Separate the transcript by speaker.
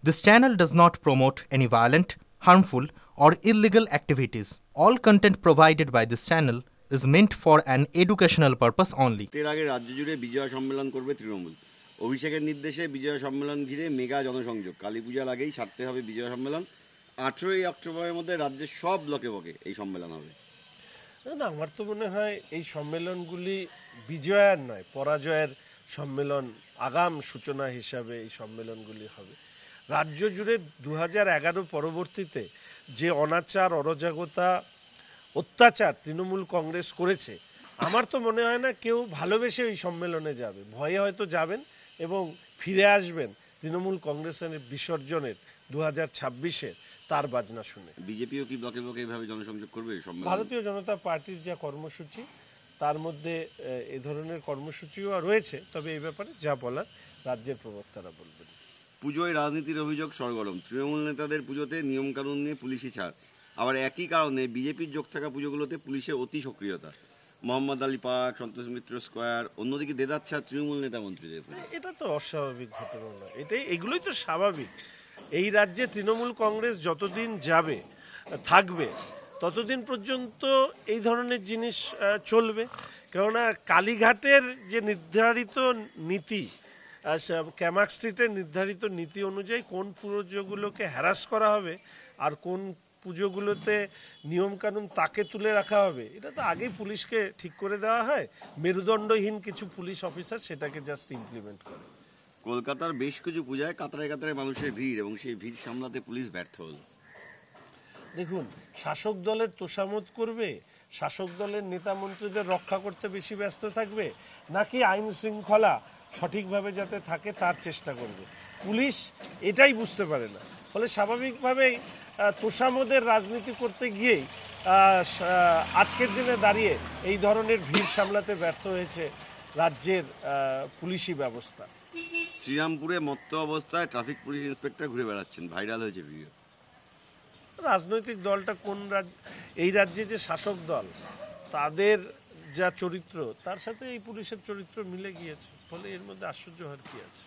Speaker 1: This channel does not promote any violent, harmful, or illegal activities. All content provided by this channel is meant for an educational purpose only.
Speaker 2: এর আগে রাজ্য জুড়ে বিজয় সম্মেলন করবে তৃণমূল। অভিষেকের নির্দেশে বিজয় সম্মেলন ঘিরে মেগা জনসংযোগ। কালীপূজার আগেই সারতে হবে বিজয় সম্মেলন। 18ই অক্টোবরের মধ্যে রাজ্যের সব ব্লকে ব্লকে এই সম্মেলন হবে।
Speaker 3: না, আমার তো মনে হয় এই সম্মেলনগুলি বিজয়ের নয়, পরাজয়ের সম্মেলন, আগাম সূচনা হিসাবে এই সম্মেলনগুলি হবে। রাজ্য জুড়ে 2011 পরবর্তীতে যে অনাচার, অরাজকতা, অত্যাচার তৃণমূল কংগ্রেস করেছে, আমার তো মনে হয় না কেউ ভালোবেসে এই সম্মেলনে যাবে। ভয়ে হয়তো যাবেন এবং ফিরে আসবেন তৃণমূল কংগ্রেসের বিসর্জনের 2026-এর তার বাজনা শুনে।
Speaker 2: বিজেপিও কি ব্লকে ব্লকে এইভাবে জনসংযোগ করবে?
Speaker 3: ভারতীয় জনতা পার্টির যা কর্মসূচি, তার মধ্যে এ ধরনের কর্মসূচিও রয়েছে, তবে এই ব্যাপারে যা বলার রাজ্যের প্রবক্তারা বলবেন।
Speaker 2: পুজোয় রাজনীতির অভিযোগ সরগরম। তৃণমূল নেতাদের পুজোতে নিয়মকানুন নিয়ে পুলিশি ছাড়। আবার একই কারণে বিজেপির যোগ থাকা পুজোগুলোতে পুলিশের অতি সক্রিয়তা। মোহাম্মদ আলী পার্ক, সন্তোষ মিত্র স্কোয়ার, অন্যদিকে দেদাচ্ছা তৃণমূল নেতা মন্ত্রীদের।
Speaker 3: এটা তো অস্বাভাবিক ঘটনা নয়, এগুলোই তো স্বাভাবিক। এই রাজ্যে তৃণমূল কংগ্রেস যতদিন থাকবে ততদিন পর্যন্ত এই ধরনের জিনিস চলবে। কেননা কালীঘাটের যে নির্ধারিত নীতি, ক্যামাক স্ট্রিটের নির্ধারিত নীতি অনুযায়ী কোন পুজোগুলোকে হ্যারাস করা হবে আর কোন পুজোগুলোতে নিয়মকানুন তাকে তুলে রাখা হবে, এটা তো আগেই পুলিশকে ঠিক করে দেওয়া হয়। মেরুদণ্ডহীন কিছু পুলিশ অফিসার সেটাকে জাস্ট ইমপ্লিমেন্ট করে।
Speaker 2: কলকাতার বেশ কিছু পূজায় কাতারে কাতারে মানুষের ভিড়, এবং সেই ভিড় সামলাতে পুলিশ ব্যর্থ হল।
Speaker 3: দেখুন, শাসক দলের তোষামোদ করবে, শাসক দলের নেতা মন্ত্রীদের রক্ষা করতে বেশি ব্যস্ত থাকবে, নাকি আইন শৃঙ্খলা সঠিকভাবে যাতে থাকে তার চেষ্টা করবে? পুলিশ এটাই বুঝতে পারে না। ফলে স্বাভাবিকভাবেই তোষামোদের রাজনীতি করতে গিয়েই আজকের দিনে দাঁড়িয়ে এই ধরনের ভিড় সামলাতে ব্যর্থ হয়েছে রাজ্যের পুলিশি ব্যবস্থা।
Speaker 2: শ্রীরামপুরে মত্ত অবস্থায় ট্রাফিক পুলিশ ইন্সপেক্টর ঘুরে বেড়াচ্ছেন, ভাইরাল হয়েছে ভিডিও।
Speaker 3: রাজনৈতিক দলটা কোন এই রাজ্যে যে শাসক দল, তাদের যা চরিত্র, তার সাথে এই পুলিশের চরিত্র মিলে গিয়েছে। ফলে এর মধ্যে আশ্চর্য হওয়ার কি আছে?